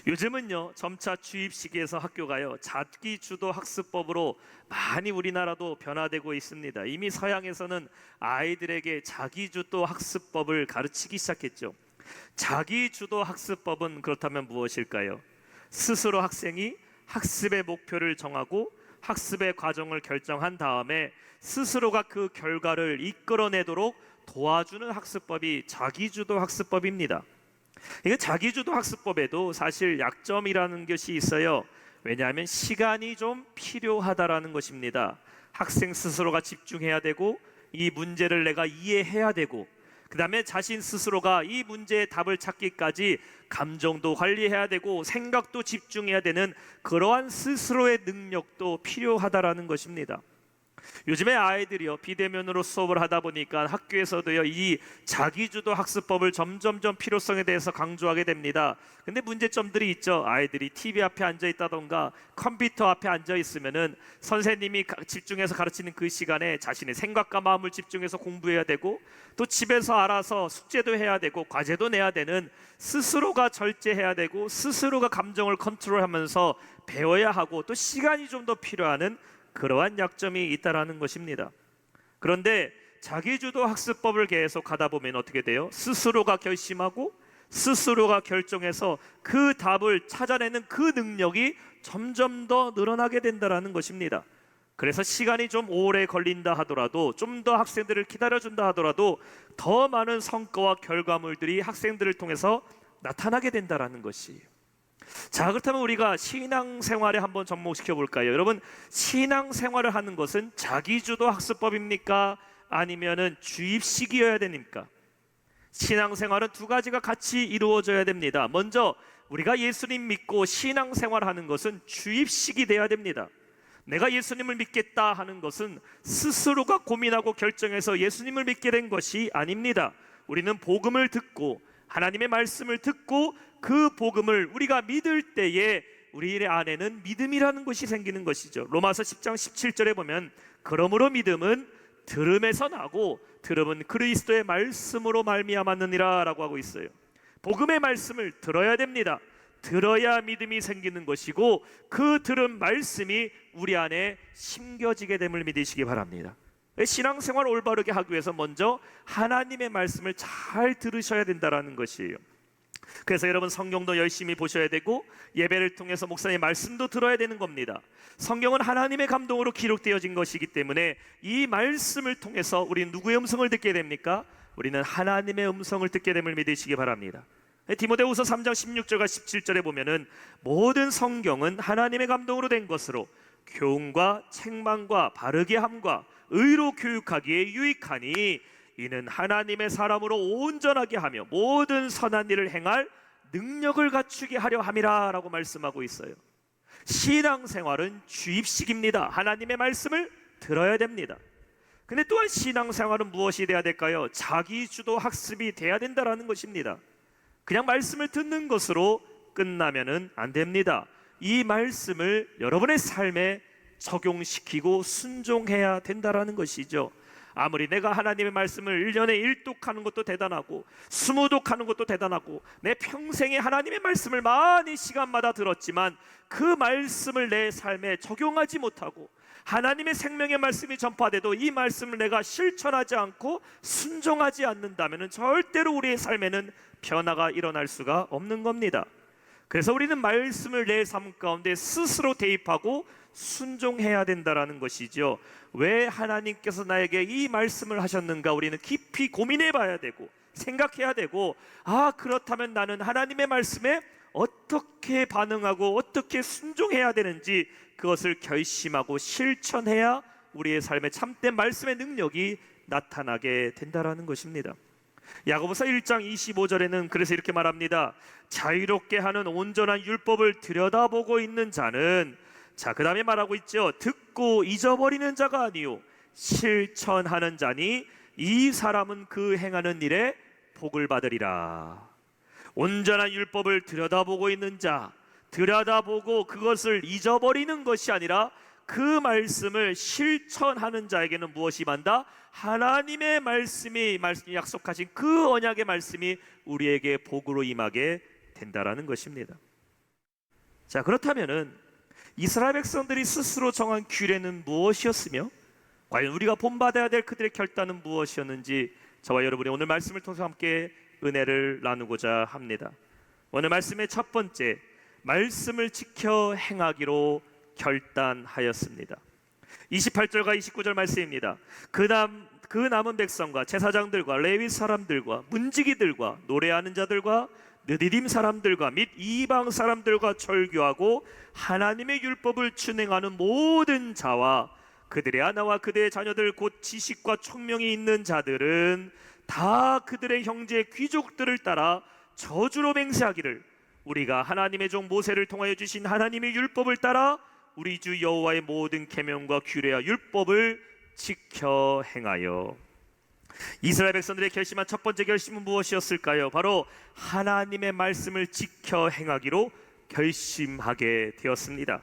요즘은요, 점차 주입 시기에서 학교가요, 자기주도 학습법으로 많이 우리나라도 변화되고 있습니다. 이미 서양에서는 아이들에게 자기주도 학습법을 가르치기 시작했죠. 자기주도 학습법은 그렇다면 무엇일까요? 스스로 학생이 학습의 목표를 정하고 학습의 과정을 결정한 다음에 스스로가 그 결과를 이끌어내도록 도와주는 학습법이 자기주도 학습법입니다. 이게 자기주도 학습법에도 사실 약점이라는 것이 있어요. 왜냐하면 시간이 좀 필요하다라는 것입니다. 학생 스스로가 집중해야 되고, 이 문제를 내가 이해해야 되고, 그 다음에 자신 스스로가 이 문제의 답을 찾기까지 감정도 관리해야 되고 생각도 집중해야 되는 그러한 스스로의 능력도 필요하다라는 것입니다. 요즘에 아이들이요, 비대면으로 수업을 하다 보니까 학교에서도요, 이 자기주도 학습법을 점점점 필요성에 대해서 강조하게 됩니다. 근데 문제점들이 있죠. 아이들이 TV 앞에 앉아 있다던가 컴퓨터 앞에 앉아 있으면은 선생님이 집중해서 가르치는 그 시간에 자신의 생각과 마음을 집중해서 공부해야 되고, 또 집에서 알아서 숙제도 해야 되고 과제도 내야 되는, 스스로가 절제해야 되고 스스로가 감정을 컨트롤하면서 배워야 하고, 또 시간이 좀 더 필요한 그러한 약점이 있다라는 것입니다. 그런데 자기주도 학습법을 계속 하다 보면 어떻게 돼요? 스스로가 결심하고 스스로가 결정해서 그 답을 찾아내는 그 능력이 점점 더 늘어나게 된다라는 것입니다. 그래서 시간이 좀 오래 걸린다 하더라도, 좀 더 학생들을 기다려준다 하더라도 더 많은 성과와 결과물들이 학생들을 통해서 나타나게 된다라는 것이에요. 자, 그렇다면 우리가 신앙생활에 한번 접목시켜 볼까요? 여러분, 신앙생활을 하는 것은 자기주도 학습법입니까? 아니면은 주입식이어야 됩니까? 신앙생활은 두 가지가 같이 이루어져야 됩니다. 먼저 우리가 예수님 믿고 신앙생활하는 것은 주입식이 돼야 됩니다. 내가 예수님을 믿겠다 하는 것은 스스로가 고민하고 결정해서 예수님을 믿게 된 것이 아닙니다. 우리는 복음을 듣고 하나님의 말씀을 듣고 그 복음을 우리가 믿을 때에 우리 안에는 믿음이라는 것이 생기는 것이죠. 로마서 10장 17절에 보면 그러므로 믿음은 들음에서 나고 들음은 그리스도의 말씀으로 말미암았느니라 라고 하고 있어요. 복음의 말씀을 들어야 됩니다. 들어야 믿음이 생기는 것이고, 그 들은 말씀이 우리 안에 심겨지게 됨을 믿으시기 바랍니다. 신앙생활 올바르게 하기 위해서 먼저 하나님의 말씀을 잘 들으셔야 된다는 것이에요. 그래서 여러분, 성경도 열심히 보셔야 되고 예배를 통해서 목사님의 말씀도 들어야 되는 겁니다. 성경은 하나님의 감동으로 기록되어진 것이기 때문에 이 말씀을 통해서 우리는 누구의 음성을 듣게 됩니까? 우리는 하나님의 음성을 듣게 됨을 믿으시기 바랍니다. 디모데후서 3장 16절과 17절에 보면은 모든 성경은 하나님의 감동으로 된 것으로 교훈과 책망과 바르게 함과 의로 교육하기에 유익하니 이는 하나님의 사람으로 온전하게 하며 모든 선한 일을 행할 능력을 갖추게 하려 함이라 라고 말씀하고 있어요. 신앙생활은 주입식입니다. 하나님의 말씀을 들어야 됩니다. 근데 또한 신앙생활은 무엇이 돼야 될까요? 자기주도 학습이 돼야 된다는 것입니다. 그냥 말씀을 듣는 것으로 끝나면은 안 됩니다. 이 말씀을 여러분의 삶에 적용시키고 순종해야 된다는 것이죠. 아무리 내가 하나님의 말씀을 1년에 1독하는 것도 대단하고 20독하는 것도 대단하고 내 평생에 하나님의 말씀을 많이 시간마다 들었지만 그 말씀을 내 삶에 적용하지 못하고 하나님의 생명의 말씀이 전파돼도 이 말씀을 내가 실천하지 않고 순종하지 않는다면 절대로 우리의 삶에는 변화가 일어날 수가 없는 겁니다. 그래서 우리는 말씀을 내 삶 가운데 스스로 대입하고 순종해야 된다는 것이죠. 왜 하나님께서 나에게 이 말씀을 하셨는가 우리는 깊이 고민해 봐야 되고 생각해야 되고, 그렇다면 나는 하나님의 말씀에 어떻게 반응하고 어떻게 순종해야 되는지 그것을 결심하고 실천해야 우리의 삶에 참된 말씀의 능력이 나타나게 된다는 것입니다. 야고보서 1장 25절에는 그래서 이렇게 말합니다. 자유롭게 하는 온전한 율법을 들여다보고 있는 자는, 그 다음에 말하고 있죠. 듣고 잊어버리는 자가 아니요 실천하는 자니 이 사람은 그 행하는 일에 복을 받으리라. 온전한 율법을 들여다보고 있는 자, 들여다보고 그것을 잊어버리는 것이 아니라 그 말씀을 실천하는 자에게는 무엇이 임한다? 하나님의 말씀이 약속하신 그 언약의 말씀이 우리에게 복으로 임하게 된다라는 것입니다. 자, 그렇다면은 이스라엘 백성들이 스스로 정한 규례는 무엇이었으며 과연 우리가 본받아야 될 그들의 결단은 무엇이었는지 저와 여러분이 오늘 말씀을 통해서 함께 은혜를 나누고자 합니다. 오늘 말씀의 첫 번째, 말씀을 지켜 행하기로 결단하였습니다. 28절과 29절 말씀입니다. 그 남은 백성과 제사장들과 레위 사람들과 문지기들과 노래하는 자들과 느디딤 사람들과 및 이방 사람들과 절교하고 하나님의 율법을 준행하는 모든 자와 그들의 아내와 그들의 자녀들 곧 지식과 총명이 있는 자들은 다 그들의 형제 귀족들을 따라 저주로 맹세하기를 우리가 하나님의 종 모세를 통하여 주신 하나님의 율법을 따라 우리 주 여호와의 모든 계명과 규례와 율법을 지켜 행하여. 이스라엘 백성들의 결심한 첫 번째 결심은 무엇이었을까요? 바로 하나님의 말씀을 지켜 행하기로 결심하게 되었습니다.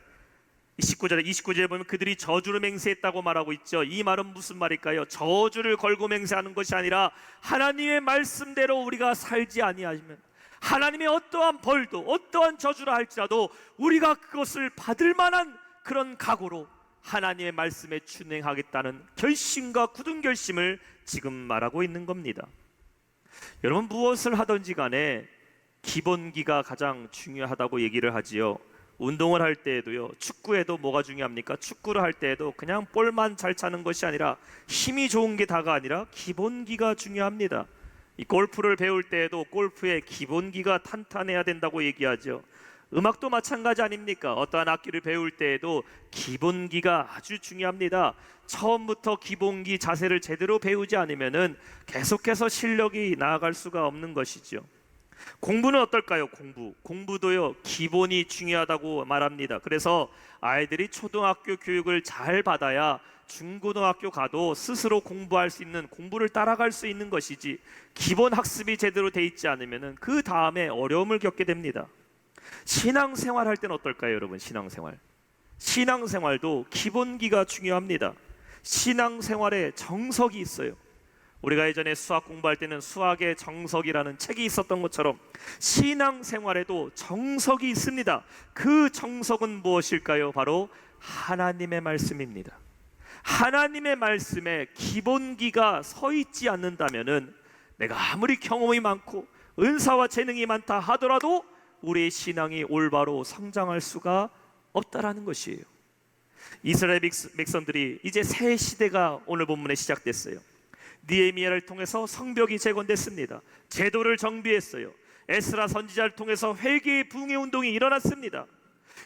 29절에 보면 그들이 저주를 맹세했다고 말하고 있죠. 이 말은 무슨 말일까요? 저주를 걸고 맹세하는 것이 아니라 하나님의 말씀대로 우리가 살지 아니하면 하나님의 어떠한 벌도 어떠한 저주라 할지라도 우리가 그것을 받을 만한 그런 각오로 하나님의 말씀에 준행하겠다는 결심과 굳은 결심을 지금 말하고 있는 겁니다. 여러분, 무엇을 하든지 간에 기본기가 가장 중요하다고 얘기를 하지요. 운동을 할 때에도요, 축구에도 뭐가 중요합니까? 축구를 할 때에도 그냥 볼만 잘 차는 것이 아니라 힘이 좋은 게 다가 아니라 기본기가 중요합니다. 이 골프를 배울 때에도 골프의 기본기가 탄탄해야 된다고 얘기하죠. 음악도 마찬가지 아닙니까? 어떠한 악기를 배울 때에도 기본기가 아주 중요합니다. 처음부터 기본기 자세를 제대로 배우지 않으면은 계속해서 실력이 나아갈 수가 없는 것이죠. 공부는 어떨까요? 공부도요, 기본이 중요하다고 말합니다. 그래서 아이들이 초등학교 교육을 잘 받아야 중고등학교 가도 스스로 공부할 수 있는, 공부를 따라갈 수 있는 것이지, 기본 학습이 제대로 돼 있지 않으면 그 다음에 어려움을 겪게 됩니다. 신앙생활 할 때는 어떨까요, 여러분? 신앙생활도 기본기가 중요합니다. 신앙생활에 정석이 있어요. 우리가 예전에 수학 공부할 때는 수학의 정석이라는 책이 있었던 것처럼 신앙생활에도 정석이 있습니다. 그 정석은 무엇일까요? 바로 하나님의 말씀입니다. 하나님의 말씀에 기본기가 서 있지 않는다면은 내가 아무리 경험이 많고 은사와 재능이 많다 하더라도 우리의 신앙이 올바로 성장할 수가 없다라는 것이에요. 이스라엘 백성들이 이제 새 시대가 오늘 본문에 시작됐어요. 느헤미야를 통해서 성벽이 재건됐습니다. 제도를 정비했어요. 에스라 선지자를 통해서 회개의 부흥의 운동이 일어났습니다.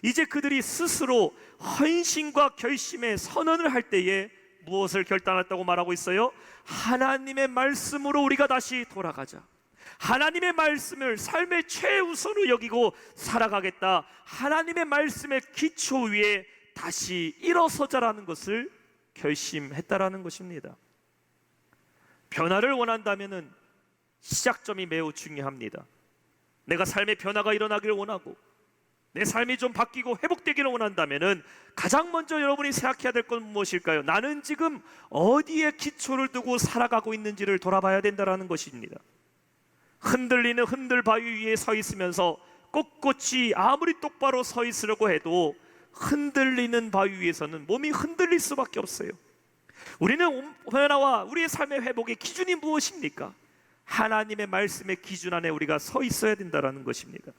이제 그들이 스스로 헌신과 결심의 선언을 할 때에 무엇을 결단했다고 말하고 있어요? 하나님의 말씀으로 우리가 다시 돌아가자. 하나님의 말씀을 삶의 최우선으로 여기고 살아가겠다. 하나님의 말씀의 기초 위에 다시 일어서자라는 것을 결심했다라는 것입니다. 변화를 원한다면 시작점이 매우 중요합니다. 내가 삶의 변화가 일어나기를 원하고 내 삶이 좀 바뀌고 회복되기를 원한다면 가장 먼저 여러분이 생각해야 될 건 무엇일까요? 나는 지금 어디에 기초를 두고 살아가고 있는지를 돌아봐야 된다는 것입니다. 흔들리는 흔들바위 위에 서 있으면서 꼿꼿이 아무리 똑바로 서 있으려고 해도 흔들리는 바위 위에서는 몸이 흔들릴 수밖에 없어요. 우리는 변화와 우리의 삶의 회복의 기준이 무엇입니까? 하나님의 말씀의 기준 안에 우리가 서 있어야 된다는 것입니다.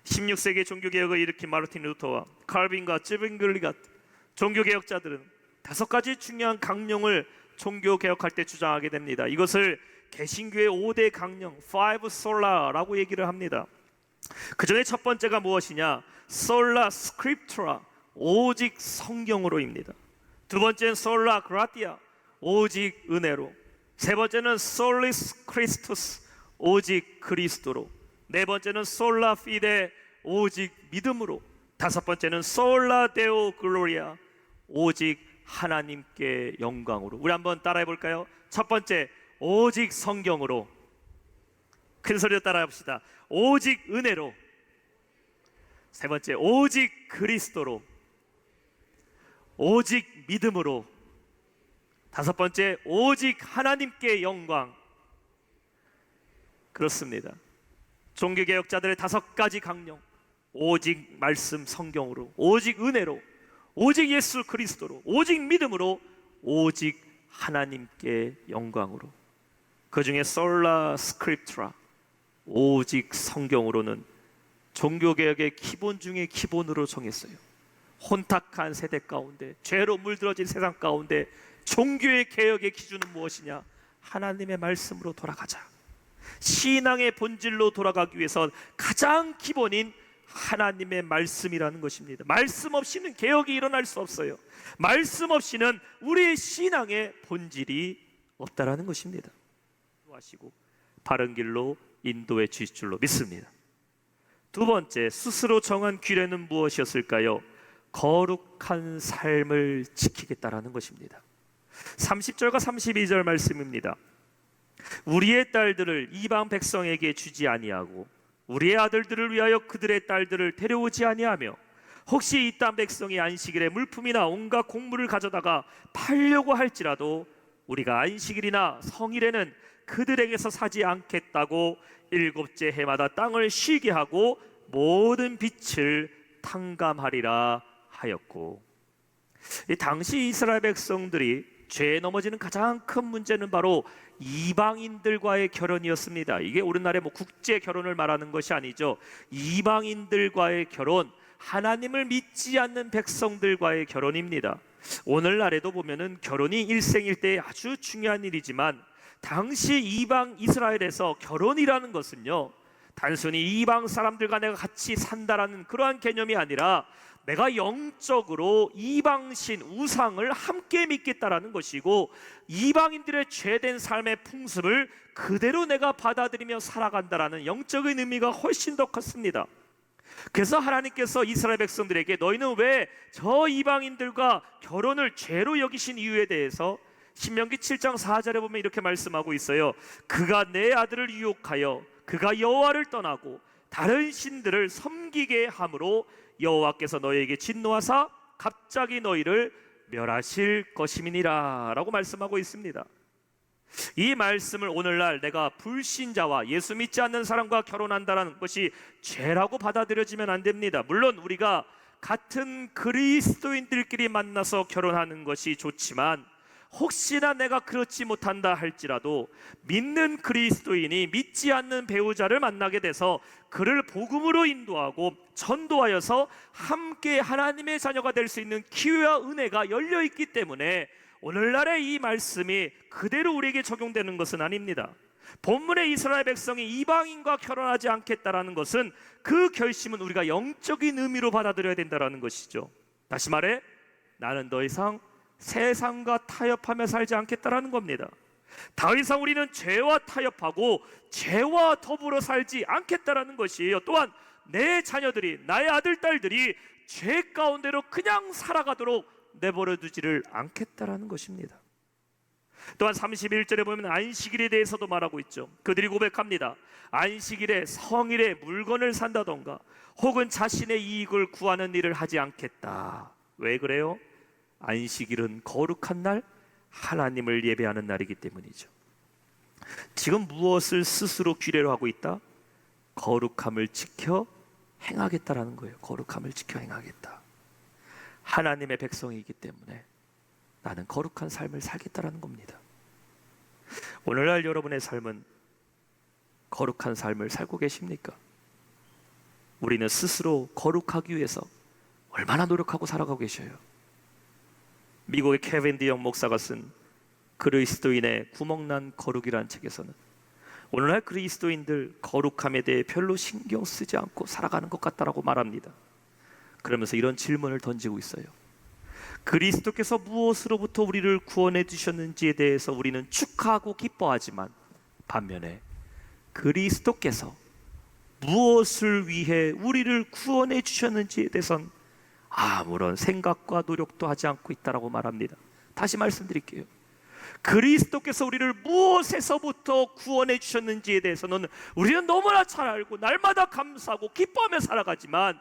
16세기 종교개혁을 일으킨 마르틴 루터와 칼빈과 쯔빙글리 같은 종교개혁자들은 5가지 중요한 강령을 종교개혁할 때 주장하게 됩니다. 이것을 개신교의 5대 강령, 5 솔라라고 얘기를 합니다. 그 중에 첫 번째가 무엇이냐? 솔라 스크립투라, 오직 성경으로입니다. 두 번째는 솔라 그라티아, 오직 은혜로. 세 번째는 솔리스 크리스투스, 오직 그리스도로. 네 번째는 솔라 피데, 오직 믿음으로. 다섯 번째는 솔라 데오 글로리아, 오직 하나님께 영광으로. 우리 한번 따라해 볼까요? 첫 번째, 오직 성경으로. 큰 소리로 따라해 봅시다. 오직 은혜로. 세 번째, 오직 그리스도로. 오직 믿음으로. 다섯 번째, 오직 하나님께 영광. 그렇습니다. 종교개혁자들의 5가지 강령, 오직 말씀 성경으로, 오직 은혜로, 오직 예수 그리스도로, 오직 믿음으로, 오직 하나님께 영광으로. 그 중에 솔라 스크립트라, 오직 성경으로는 종교개혁의 기본 중에 기본으로 정했어요. 혼탁한 세대 가운데, 죄로 물들어진 세상 가운데 종교의 개혁의 기준은 무엇이냐? 하나님의 말씀으로 돌아가자. 신앙의 본질로 돌아가기 위해서 가장 기본인 하나님의 말씀이라는 것입니다. 말씀 없이는 개혁이 일어날 수 없어요. 말씀 없이는 우리의 신앙의 본질이 없다라는 것입니다. 하시고 바른 길로 인도해 주실 줄로 믿습니다. 두 번째, 스스로 정한 규례는 무엇이었을까요? 거룩한 삶을 지키겠다라는 것입니다. 30절과 32절 말씀입니다. 우리의 딸들을 이방 백성에게 주지 아니하고 우리의 아들들을 위하여 그들의 딸들을 데려오지 아니하며 혹시 이 땅 백성이 안식일에 물품이나 온갖 곡물을 가져다가 팔려고 할지라도 우리가 안식일이나 성일에는 그들에게서 사지 않겠다고 일곱째 해마다 땅을 쉬게 하고 모든 빛을 탕감하리라 하였고, 당시 이스라엘 백성들이 죄에 넘어지는 가장 큰 문제는 바로 이방인들과의 결혼이었습니다. 이게 오늘날의 국제 결혼을 말하는 것이 아니죠. 이방인들과의 결혼, 하나님을 믿지 않는 백성들과의 결혼입니다. 오늘날에도 보면은 결혼이 일생일대에 아주 중요한 일이지만 당시 이방 이스라엘에서 결혼이라는 것은요, 단순히 이방 사람들과 내가 같이 산다라는 그러한 개념이 아니라 내가 영적으로 이방신 우상을 함께 믿겠다라는 것이고, 이방인들의 죄된 삶의 풍습을 그대로 내가 받아들이며 살아간다라는 영적인 의미가 훨씬 더 컸습니다. 그래서 하나님께서 이스라엘 백성들에게 너희는 왜 저 이방인들과 결혼을 죄로 여기신 이유에 대해서 신명기 7장 4절에 보면 이렇게 말씀하고 있어요. 그가 내 아들을 유혹하여 그가 여호와를 떠나고 다른 신들을 섬기게 함으로 여호와께서 너희에게 진노하사 갑자기 너희를 멸하실 것임이니라 라고 말씀하고 있습니다. 이 말씀을 오늘날 내가 불신자와 예수 믿지 않는 사람과 결혼한다는 것이 죄라고 받아들여지면 안 됩니다. 물론 우리가 같은 그리스도인들끼리 만나서 결혼하는 것이 좋지만, 혹시나 내가 그렇지 못한다 할지라도 믿는 그리스도인이 믿지 않는 배우자를 만나게 돼서 그를 복음으로 인도하고 전도하여서 함께 하나님의 자녀가 될 수 있는 기회와 은혜가 열려 있기 때문에 오늘날의 이 말씀이 그대로 우리에게 적용되는 것은 아닙니다. 본문의 이스라엘 백성이 이방인과 결혼하지 않겠다라는 것은 그 결심은 우리가 영적인 의미로 받아들여야 된다는 것이죠. 다시 말해, 나는 더 이상 세상과 타협하며 살지 않겠다라는 겁니다. 더 이상 우리는 죄와 타협하고 죄와 더불어 살지 않겠다라는 것이에요. 또한 내 자녀들이, 나의 아들, 딸들이 죄 가운데로 그냥 살아가도록 내버려 두지를 않겠다라는 것입니다. 또한 31절에 보면 안식일에 대해서도 말하고 있죠. 그들이 고백합니다. 안식일에 성일에 물건을 산다던가 혹은 자신의 이익을 구하는 일을 하지 않겠다. 왜 그래요? 안식일은 거룩한 날, 하나님을 예배하는 날이기 때문이죠. 지금 무엇을 스스로 규례로 하고 있다? 거룩함을 지켜 행하겠다라는 거예요. 거룩함을 지켜 행하겠다. 하나님의 백성이기 때문에 나는 거룩한 삶을 살겠다라는 겁니다. 오늘날 여러분의 삶은 거룩한 삶을 살고 계십니까? 우리는 스스로 거룩하기 위해서 얼마나 노력하고 살아가고 계셔요. 미국의 케빈 디영 목사가 쓴 그리스도인의 구멍난 거룩이라는 책에서는 오늘날 그리스도인들 거룩함에 대해 별로 신경 쓰지 않고 살아가는 것 같다라고 말합니다. 그러면서 이런 질문을 던지고 있어요. 그리스도께서 무엇으로부터 우리를 구원해 주셨는지에 대해서 우리는 축하하고 기뻐하지만, 반면에 그리스도께서 무엇을 위해 우리를 구원해 주셨는지에 대해서는 아무런 생각과 노력도 하지 않고 있다라고 말합니다. 다시 말씀드릴게요. 그리스도께서 우리를 무엇에서부터 구원해 주셨는지에 대해서는 우리는 너무나 잘 알고 날마다 감사하고 기뻐하며 살아가지만,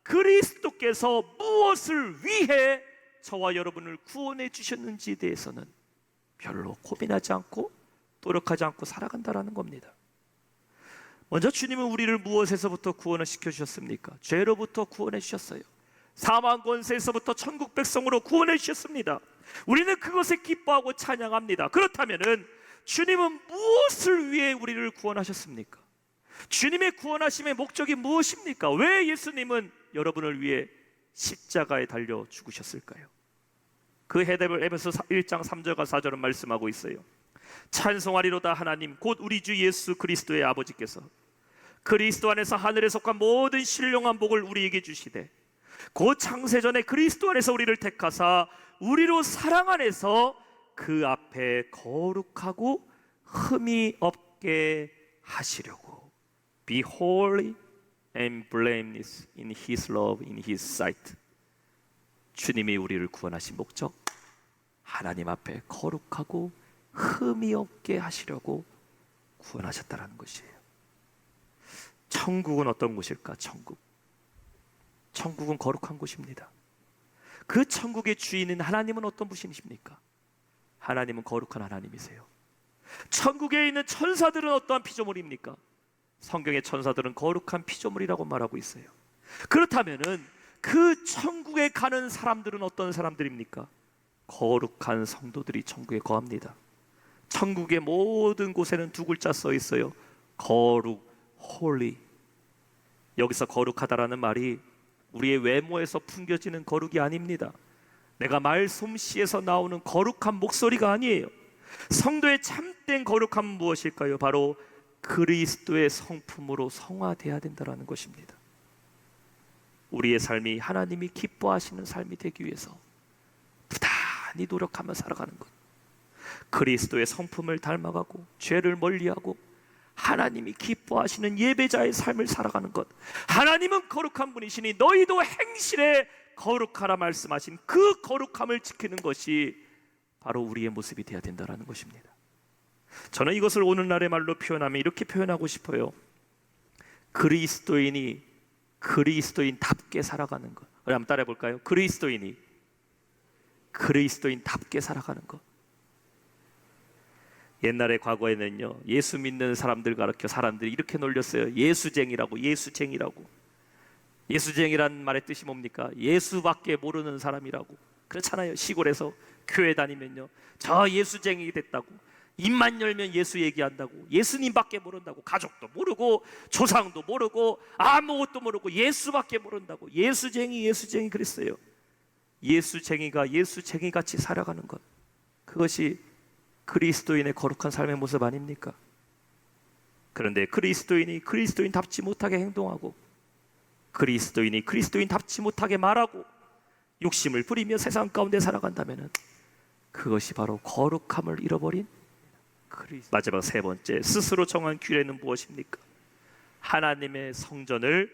그리스도께서 무엇을 위해 저와 여러분을 구원해 주셨는지에 대해서는 별로 고민하지 않고 노력하지 않고 살아간다라는 겁니다. 먼저 주님은 우리를 무엇에서부터 구원을 시켜주셨습니까? 죄로부터 구원해 주셨어요. 사망 권세에서부터 천국 백성으로 구원해 주셨습니다. 우리는 그것에 기뻐하고 찬양합니다. 그렇다면은 주님은 무엇을 위해 우리를 구원하셨습니까? 주님의 구원하심의 목적이 무엇입니까? 왜 예수님은 여러분을 위해 십자가에 달려 죽으셨을까요? 그 해답을 에베소 1장 3절과 4절은 말씀하고 있어요. 찬송하리로다 하나님 곧 우리 주 예수 그리스도의 아버지께서 그리스도 안에서 하늘에 속한 모든 신령한 복을 우리에게 주시되 곧 창세전에 그리스도 안에서 우리를 택하사 우리로 사랑 안에서 그 앞에 거룩하고 흠이 없게 하시려고 Be holy and blameless in His love, in His sight. 주님이 우리를 구원하신 목적, 하나님 앞에 거룩하고 흠이 없게 하시려고 구원하셨다는 것이에요. 천국은 어떤 곳일까? 천국은 거룩한 곳입니다. 그 천국의 주인은 하나님은 어떤 분이십니까? 하나님은 거룩한 하나님이세요. 천국에 있는 천사들은 어떠한 피조물입니까? 성경의 천사들은 거룩한 피조물이라고 말하고 있어요. 그렇다면은 그 천국에 가는 사람들은 어떤 사람들입니까? 거룩한 성도들이 천국에 거합니다. 천국의 모든 곳에는 두 글자 써 있어요. 거룩, holy. 여기서 거룩하다라는 말이 우리의 외모에서 풍겨지는 거룩이 아닙니다. 내가 말솜씨에서 나오는 거룩한 목소리가 아니에요. 성도의 참된 거룩함은 무엇일까요? 바로 그리스도의 성품으로 성화되어야 된다는 것입니다. 우리의 삶이 하나님이 기뻐하시는 삶이 되기 위해서 부단히 노력하며 살아가는 것, 그리스도의 성품을 닮아가고 죄를 멀리하고 하나님이 기뻐하시는 예배자의 삶을 살아가는 것, 하나님은 거룩한 분이시니 너희도 행실에 거룩하라 말씀하신 그 거룩함을 지키는 것이 바로 우리의 모습이 되어야 된다는 것입니다. 저는 이것을 오늘날의 말로 표현하면 이렇게 표현하고 싶어요. 그리스도인이 그리스도인답게 살아가는 것. 우리 한번 따라해 볼까요? 그리스도인이 그리스도인답게 살아가는 것. 옛날에 과거에는요, 예수 믿는 사람들 가르쳐 사람들이 이렇게 놀렸어요. 예수쟁이라고. 예수쟁이란 말의 뜻이 뭡니까? 예수밖에 모르는 사람이라고. 그렇잖아요. 시골에서 교회 다니면요, 저 예수쟁이 됐다고, 입만 열면 예수 얘기한다고, 예수님밖에 모른다고, 가족도 모르고 조상도 모르고 아무것도 모르고 예수밖에 모른다고, 예수쟁이 그랬어요. 예수쟁이가 예수쟁이같이 살아가는 것, 그것이 그리스도인의 거룩한 삶의 모습 아닙니까? 그런데 그리스도인이 그리스도인답지 못하게 행동하고, 그리스도인이 그리스도인답지 못하게 말하고 욕심을 부리며 세상 가운데 살아간다면 그것이 바로 거룩함을 잃어버린 마지막 세 번째, 스스로 정한 규례는 무엇입니까? 하나님의 성전을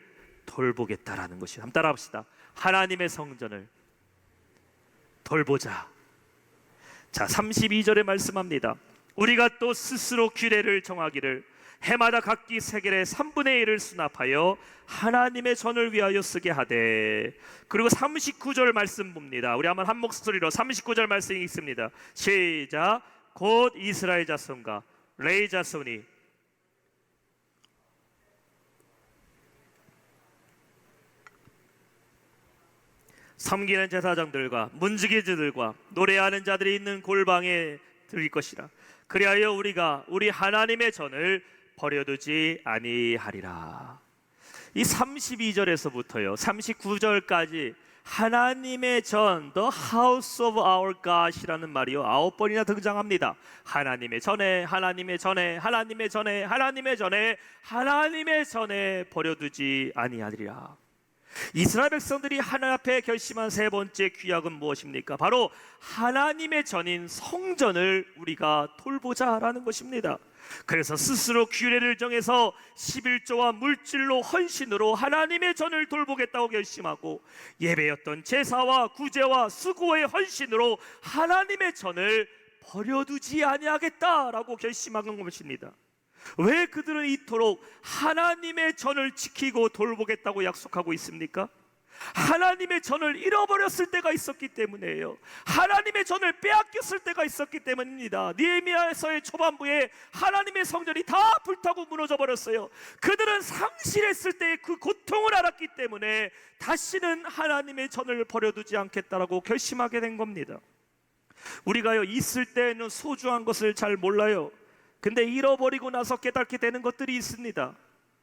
돌보겠다라는 것이. 한번 따라합시다. 하나님의 성전을 돌보자. 자, 32절에 말씀합니다. 우리가 또 스스로 규례를 정하기를 해마다 각기 세겔의 3분의 1을 수납하여 하나님의 전을 위하여 쓰게 하되. 그리고 39절 말씀 봅니다. 우리 한번 한 목소리로 39절 말씀 읽습니다. 시작. 곧 이스라엘 자손과 레위 자손이 섬기는 제사장들과 문지기들과 노래하는 자들이 있는 골방에 드릴 것이라. 그리하여 우리가 우리 하나님의 전을 버려두지 아니하리라. 이 32절에서부터요 39절까지 하나님의 전, The House of Our God이라는 말이요 9번이나 등장합니다. 하나님의 전에, 하나님의 전에, 하나님의 전에, 하나님의 전에, 하나님의 전에 버려두지 아니하리라. 이스라엘 백성들이 하나님 앞에 결심한 세 번째 규약은 무엇입니까? 바로 하나님의 전인 성전을 우리가 돌보자라는 것입니다. 그래서 스스로 규례를 정해서 11조와 물질로 헌신으로 하나님의 전을 돌보겠다고 결심하고, 예배였던 제사와 구제와 수고의 헌신으로 하나님의 전을 버려두지 아니하겠다라고 결심한 것입니다. 왜 그들은 이토록 하나님의 전을 지키고 돌보겠다고 약속하고 있습니까? 하나님의 전을 잃어버렸을 때가 있었기 때문이에요. 하나님의 전을 빼앗겼을 때가 있었기 때문입니다. 느헤미야서의 초반부에 하나님의 성전이 다 불타고 무너져 버렸어요. 그들은 상실했을 때의 그 고통을 알았기 때문에 다시는 하나님의 전을 버려두지 않겠다라고 결심하게 된 겁니다. 우리가요, 있을 때는 소중한 것을 잘 몰라요. 근데 잃어버리고 나서 깨닫게 되는 것들이 있습니다.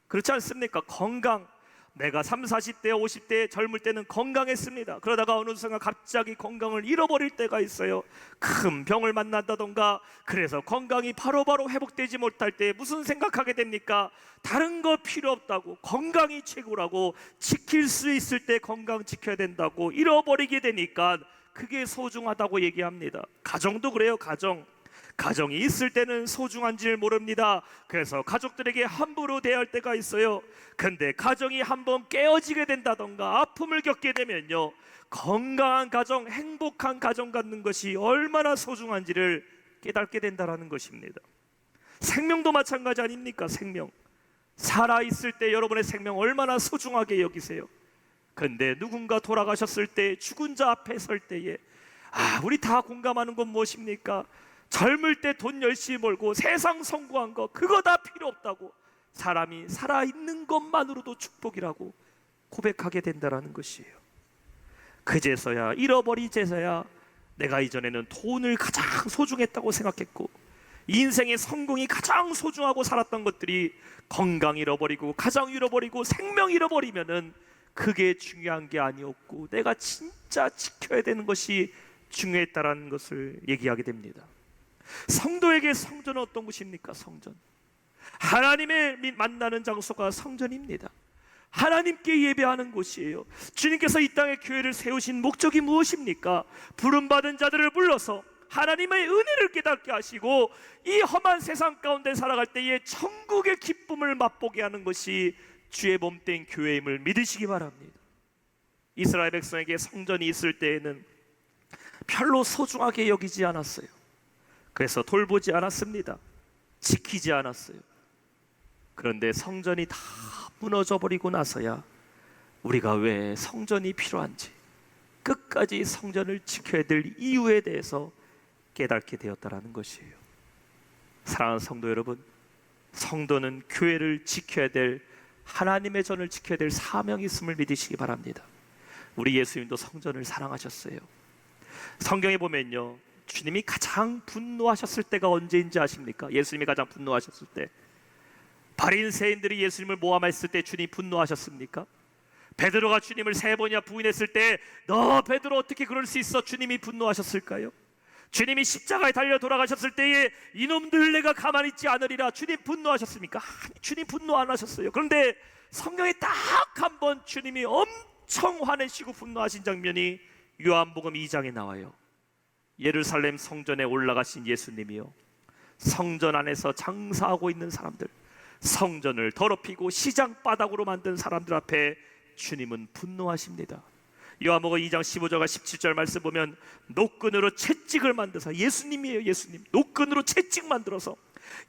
그렇지 않습니까? 건강. 내가 30, 40대, 50대 젊을 때는 건강했습니다. 그러다가 어느 순간 갑자기 건강을 잃어버릴 때가 있어요. 큰 병을 만난다던가. 그래서 건강이 바로바로 회복되지 못할 때 무슨 생각하게 됩니까? 다른 거 필요 없다고, 건강이 최고라고, 지킬 수 있을 때 건강 지켜야 된다고 잃어버리게 되니까 그게 소중하다고 얘기합니다. 가정도 그래요. 가정이 있을 때는 소중한지를 모릅니다. 그래서 가족들에게 함부로 대할 때가 있어요. 근데 가정이 한번 깨어지게 된다던가 아픔을 겪게 되면요, 건강한 가정, 행복한 가정 갖는 것이 얼마나 소중한지를 깨닫게 된다는 것입니다. 생명도 마찬가지 아닙니까? 생명. 살아있을 때 여러분의 생명 얼마나 소중하게 여기세요. 근데 누군가 돌아가셨을 때, 죽은 자 앞에 설 때에 우리 다 공감하는 건 무엇입니까? 젊을 때 돈 열심히 벌고 세상 성공한 거, 그거 다 필요 없다고, 사람이 살아있는 것만으로도 축복이라고 고백하게 된다는 것이에요. 그제서야, 잃어버리제서야 내가 이전에는 돈을 가장 소중했다고 생각했고, 인생의 성공이 가장 소중하고 살았던 것들이 건강 잃어버리고 가정 잃어버리고 생명 잃어버리면은 그게 중요한 게 아니었고, 내가 진짜 지켜야 되는 것이 중요했다라는 것을 얘기하게 됩니다. 성도에게 성전은 어떤 곳입니까? 성전, 하나님의 만나는 장소가 성전입니다. 하나님께 예배하는 곳이에요. 주님께서 이 땅에 교회를 세우신 목적이 무엇입니까? 부름받은 자들을 불러서 하나님의 은혜를 깨닫게 하시고 이 험한 세상 가운데 살아갈 때에 천국의 기쁨을 맛보게 하는 것이 주의 몸된 교회임을 믿으시기 바랍니다. 이스라엘 백성에게 성전이 있을 때에는 별로 소중하게 여기지 않았어요. 그래서 돌보지 않았습니다. 지키지 않았어요. 그런데 성전이 다 무너져 버리고 나서야 우리가 왜 성전이 필요한지, 끝까지 성전을 지켜야 될 이유에 대해서 깨닫게 되었다라는 것이에요. 사랑하는 성도 여러분, 성도는 교회를 지켜야 될, 하나님의 전을 지켜야 될 사명이 있음을 믿으시기 바랍니다. 우리 예수님도 성전을 사랑하셨어요. 성경에 보면요, 주님이 가장 분노하셨을 때가 언제인지 아십니까? 예수님이 가장 분노하셨을 때, 바리새인들이 예수님을 모함했을 때 주님이 분노하셨습니까? 베드로가 주님을 3번이나 부인했을 때, 너 베드로 어떻게 그럴 수 있어? 주님이 분노하셨을까요? 주님이 십자가에 달려 돌아가셨을 때에 이놈들 내가 가만히 있지 않으리라, 주님 분노하셨습니까? 아니, 주님 분노 안 하셨어요. 그런데 성경에 딱 한 번 주님이 엄청 화내시고 분노하신 장면이 요한복음 2장에 나와요. 예루살렘 성전에 올라가신 예수님이요, 성전 안에서 장사하고 있는 사람들, 성전을 더럽히고 시장 바닥으로 만든 사람들 앞에 주님은 분노하십니다. 요한복음 2장 15절과 17절 말씀 보면 노끈으로 채찍을 만들어서, 예수님이에요, 예수님. 노끈으로 채찍 만들어서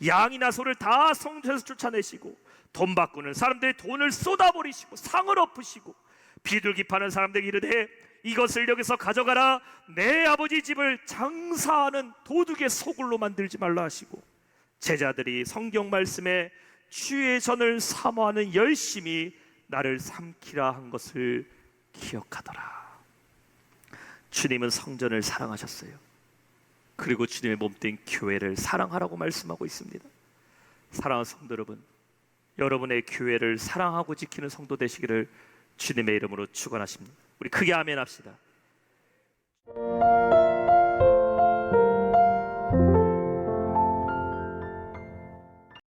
양이나 소를 다 성전에서 쫓아내시고, 돈 바꾸는 사람들의 돈을 쏟아버리시고, 상을 엎으시고, 비둘기 파는 사람들에게 이르되 이것을 여기서 가져가라, 내 아버지 집을 장사하는 도둑의 소굴로 만들지 말라 하시고, 제자들이 성경 말씀에 주의 전을 사모하는 열심히 나를 삼키라 한 것을 기억하더라. 주님은 성전을 사랑하셨어요. 그리고 주님의 몸된 교회를 사랑하라고 말씀하고 있습니다. 사랑하는 성도 여러분, 여러분의 교회를 사랑하고 지키는 성도 되시기를 주님의 이름으로 축원하십니다. 우리 크게 아멘 합시다.